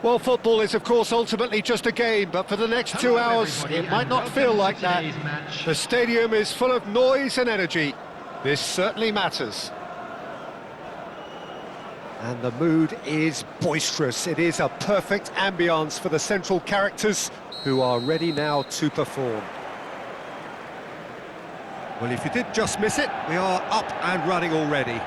Well, football is, of course, ultimately just a game, but for the next 2 hours, it might not feel like that. The stadium is full of noise and energy. This certainly matters. And the mood is boisterous. It is a perfect ambience for the central characters who are ready now to perform. Well, if you did just miss it, we are up and running already.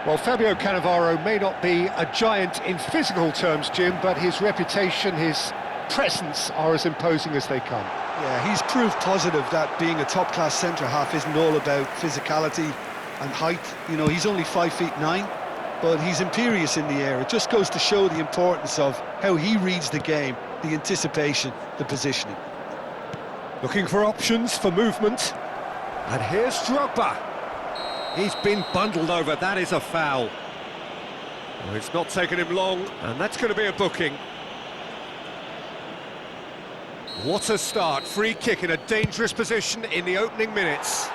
Well, Fabio Cannavaro may not be a giant in physical terms, Jim, but his reputation, his presence are as imposing as they come. Yeah, he's proof positive that being a top-class centre-half isn't all about physicality and height. You know, he's only 5'9", but he's imperious in the air. It just goes to show the importance of how he reads the game, the anticipation, the positioning. Looking for options for movement. And here's Drogba. He's been bundled over, that is a foul. Well, it's not taken him long, and that's going to be a booking. What a start, free kick in a dangerous position in the opening minutes.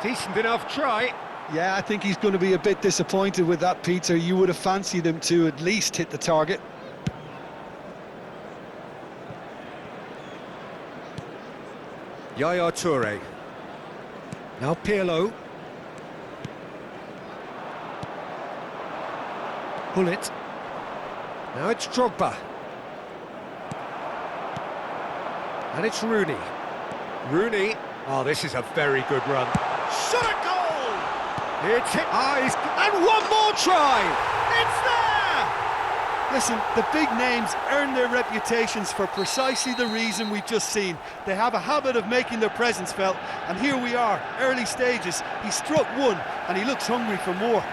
Decent enough try. Yeah, I think he's going to be a bit disappointed with that, Peter. You would have fancied him to at least hit the target. Yaya Toure. Now Pirlo. Pull it. Now it's Drogba. And it's Rooney. Rooney. Oh, this is a very good run. Shot a goal! It's hit eyes. And one more try! It's there! Listen, the big names earn their reputations for precisely the reason we've just seen. They have a habit of making their presence felt, and here we are, early stages. He struck one, and he looks hungry for more.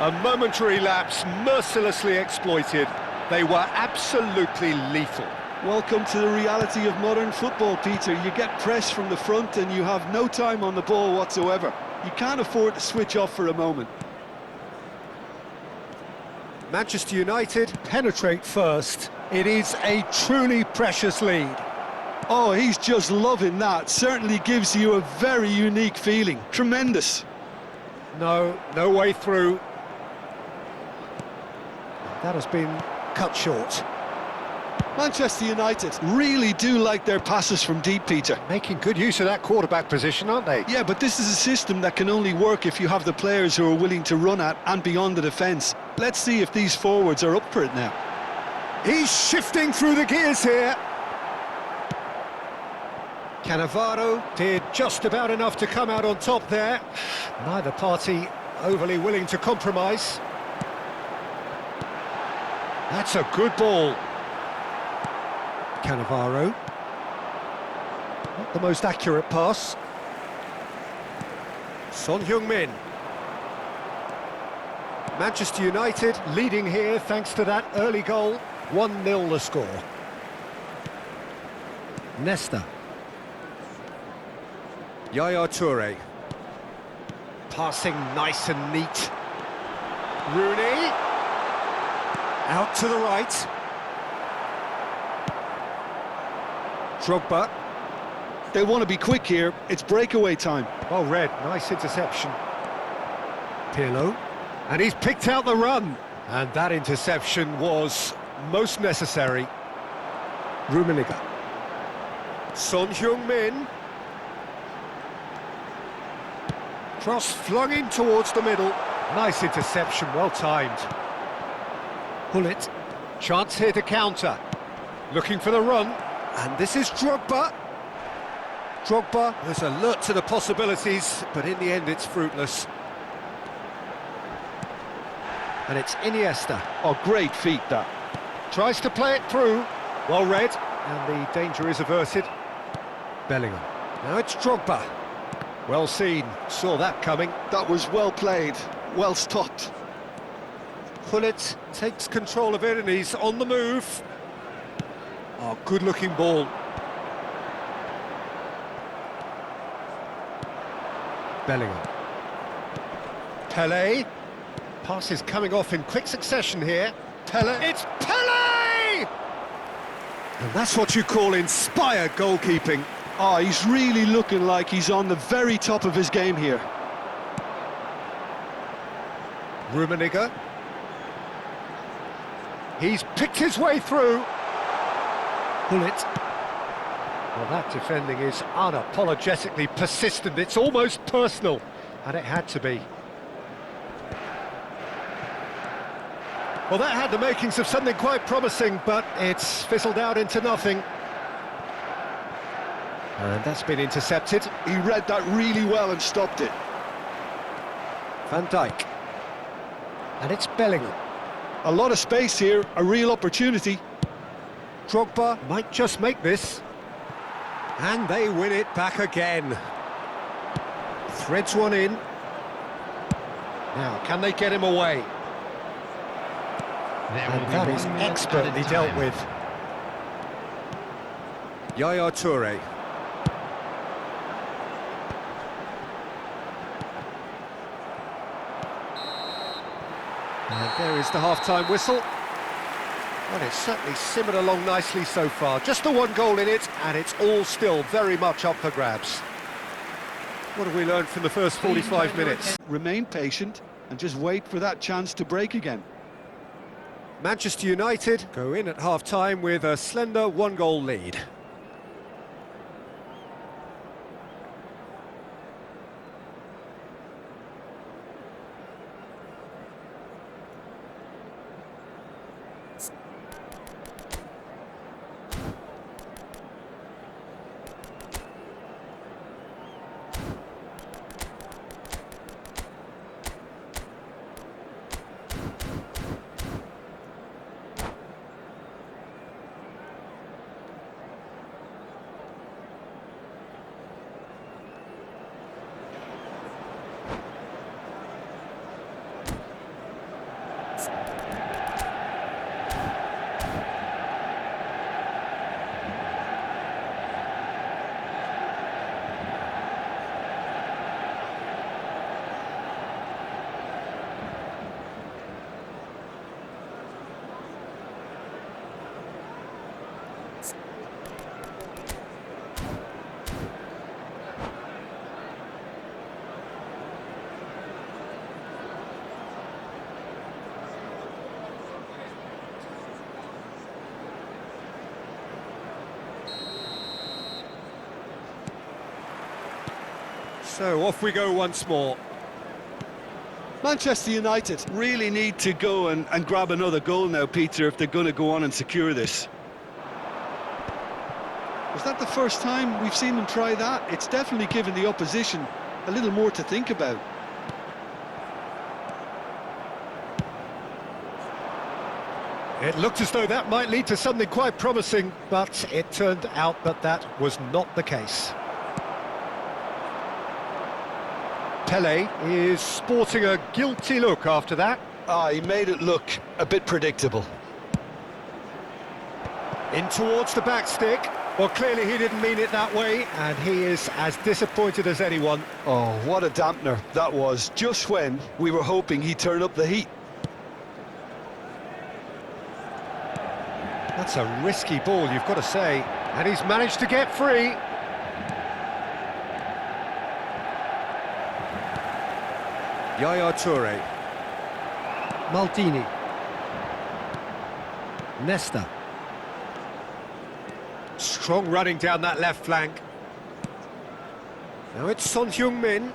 A momentary lapse, mercilessly exploited. They were absolutely lethal. Welcome to the reality of modern football, Peter. You get pressed from the front and you have no time on the ball whatsoever. You can't afford to switch off for a moment. Manchester United penetrate first. It is a truly precious lead. Oh, he's just loving that. Certainly gives you a very unique feeling. Tremendous. No way through. That has been cut short. Manchester United really do like their passes from deep, Peter. Making good use of that quarterback position, aren't they? Yeah, but this is a system that can only work if you have the players who are willing to run at and beyond the defence. Let's see if these forwards are up for it now. He's shifting through the gears here. Cannavaro did just about enough to come out on top there. Neither party overly willing to compromise. That's a good ball. Cannavaro. Not the most accurate pass. Son Heung-min. Manchester United leading here thanks to that early goal. 1-0 the score. Nesta. Yaya Toure. Passing nice and neat. Rooney. Out to the right. Drogba. They want to be quick here. It's breakaway time. Well read. Nice interception. Pirlo. And he's picked out the run. And that interception was most necessary. Rummenigge. Son Heung-min. Cross flung in towards the middle. Nice interception, well timed. Pull it. Chance here to counter. Looking for the run. And this is Drogba. Drogba is alert to the possibilities, but in the end it's fruitless. And it's Iniesta. Oh, great feat, that. Tries to play it through. Well read. And the danger is averted. Bellingham. Now it's Drogba. Well seen. Saw that coming. That was well played. Well stopped. Pullet takes control of it and he's on the move. Oh, good-looking ball. Bellingham. Pelé. Pass is coming off in quick succession here. Pelé. It's Pelé! And that's what you call inspired goalkeeping. Oh, he's really looking like he's on the very top of his game here. Rummenigge. He's picked his way through. Pull it. Well, that defending is unapologetically persistent. It's almost personal, and it had to be. Well, that had the makings of something quite promising, but it's fizzled out into nothing. And that's been intercepted. He read that really well and stopped it. Van Dijk. And it's Bellingham. A lot of space here, a real opportunity. Drogba might just make this. And they win it back again. Threads one in. Now, can they get him away? And that is expertly dealt with. Yaya Toure. And there is the half-time whistle. Well, it's certainly simmered along nicely so far. Just the one goal in it, and it's all still very much up for grabs. What have we learned from the first 45 minutes? Remain patient and just wait for that chance to break again. Manchester United go in at half-time with a slender one-goal lead. So off we go once more. Manchester United really need to go and grab another goal now, Peter, if they're going to go on and secure this. Was that the first time we've seen them try that? It's definitely given the opposition a little more to think about. It looked as though that might lead to something quite promising, but it turned out that that was not the case. Pele is sporting a guilty look after that. He made it look a bit predictable. In towards the back stick. Well, clearly he didn't mean it that way, and he is as disappointed as anyone. Oh, what a dampener that was, just when we were hoping he'd turn up the heat. That's a risky ball, you've got to say. And he's managed to get free. Yaya Toure. Maldini. Nesta. Strong running down that left flank. Now it's Son Heung-min.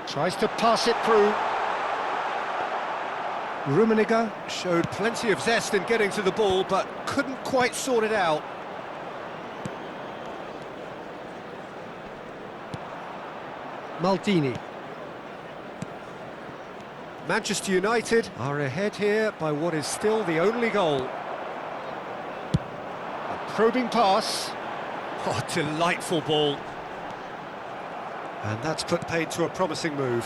Tries to pass it through. Rummenigge showed plenty of zest in getting to the ball, but couldn't quite sort it out. Maldini. Manchester United are ahead here by what is still the only goal. A probing pass. Oh, delightful ball. And that's put paid to a promising move.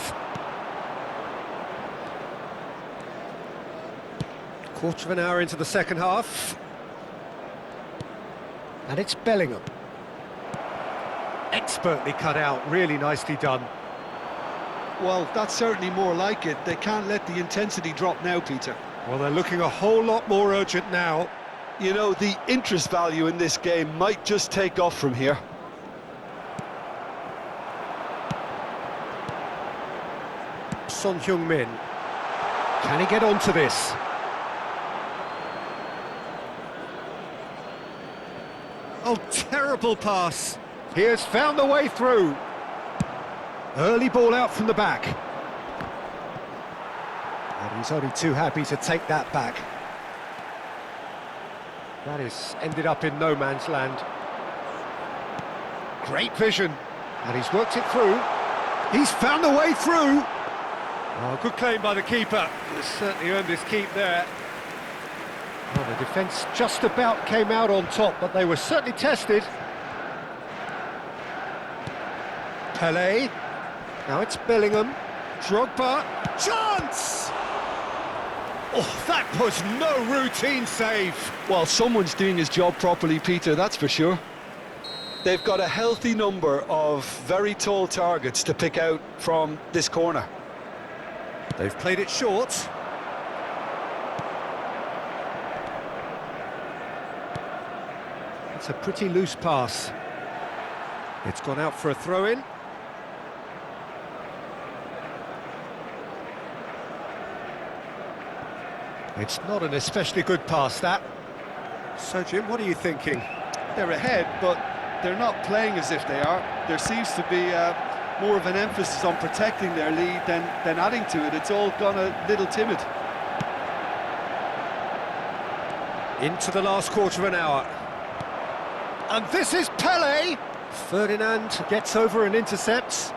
Quarter of an hour into the second half. And it's Bellingham. Expertly cut out, really nicely done. Well, that's certainly more like it. They can't let the intensity drop now, Peter. Well, they're looking a whole lot more urgent now. You know, the interest value in this game might just take off from here. Son Heung-min. Can he get onto this? Oh, terrible pass. He has found the way through. Early ball out from the back. And he's only too happy to take that back. That is ended up in no man's land. Great vision. And he's worked it through. He's found the way through. Oh, good claim by the keeper. He's certainly earned his keep there. Well, the defence just about came out on top, but they were certainly tested. Pelé. Now it's Bellingham. Drogba. Chance! Oh, that was no routine save. Well, someone's doing his job properly, Peter, that's for sure. They've got a healthy number of very tall targets to pick out from this corner. They've played it short. It's a pretty loose pass. It's gone out for a throw-in. It's not an especially good pass, that. So, Jim, what are you thinking? They're ahead, but they're not playing as if they are. There seems to be more of an emphasis on protecting their lead than adding to it. It's all gone a little timid. Into the last quarter of an hour. And this is Pelé! Ferdinand gets over and intercepts.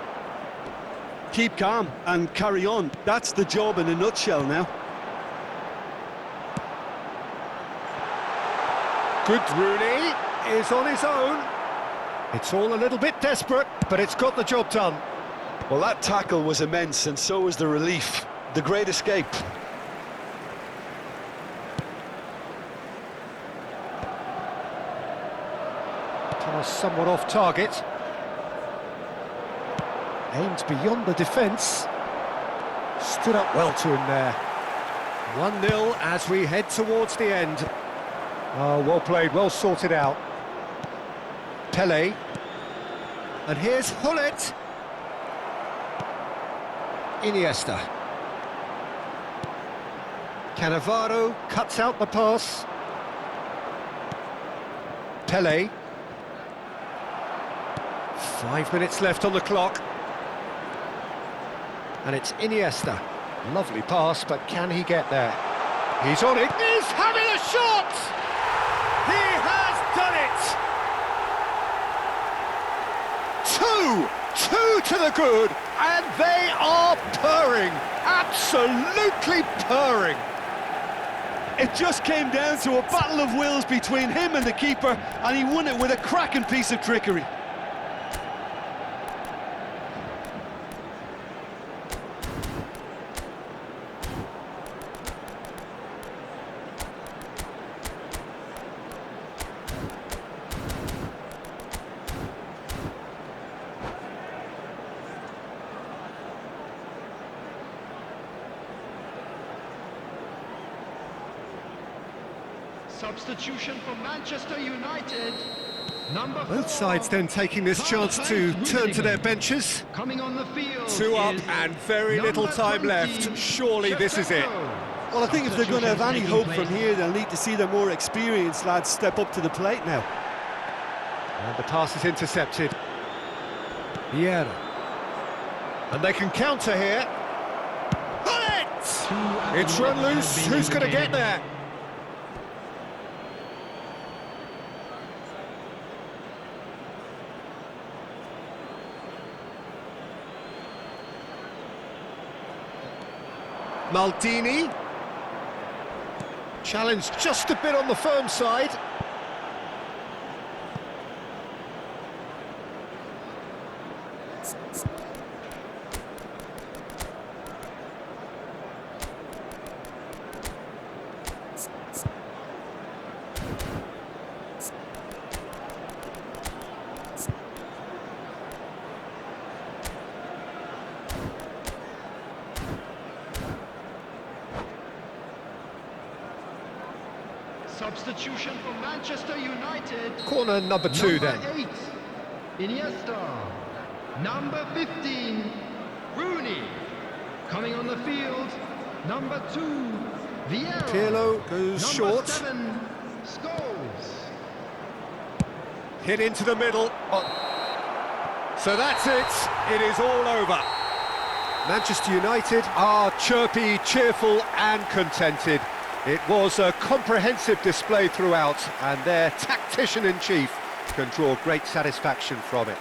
Keep calm and carry on. That's the job in a nutshell now. Good. Rooney is on his own. It's all a little bit desperate, but it's got the job done. Well, that tackle was immense, and so was the relief. The great escape. Pass somewhat off target. Aimed beyond the defence. Stood up well to him there. 1-0 as we head towards the end. Oh, well played, well sorted out. Pelé. And here's Hullet. Iniesta. Cannavaro cuts out the pass. Pelé. 5 minutes left on the clock. And it's Iniesta. Lovely pass, but can he get there? He's on it. He's having a shot! He has done it! Two to the good, and they are purring. Absolutely purring. It just came down to a battle of wills between him and the keeper, and he won it with a cracking piece of trickery. Substitution for Manchester United. Number 4. Both sides then taking this chance to turn to their benches. Coming on the field. 2 up and very little time left. Surely this is it. Well, I think if they're going to have any hope from here, they'll need to see their more experienced lads step up to the plate now. And the pass is intercepted. Vieira. And they can counter here. Hullet! It's run loose. Who's going to get there? Maldini. Challenged just a bit on the firm side. Substitution for Manchester United. Corner number 2 then. Number 8, Iniesta. Number 15, Rooney. Coming on the field, Number 2, Vieira. Pirlo goes Number short. 7, Scholes. Hit into the middle. So that's it. It is all over. Manchester United are chirpy, cheerful and contented. It was a comprehensive display throughout, and their tactician-in-chief can draw great satisfaction from it.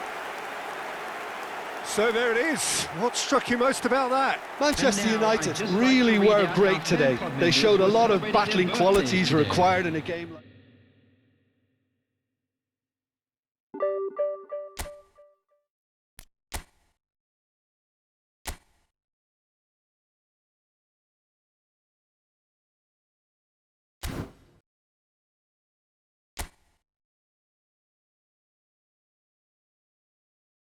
So there it is. What struck you most about that? Manchester United really were great today. They showed a lot of battling qualities required in a game like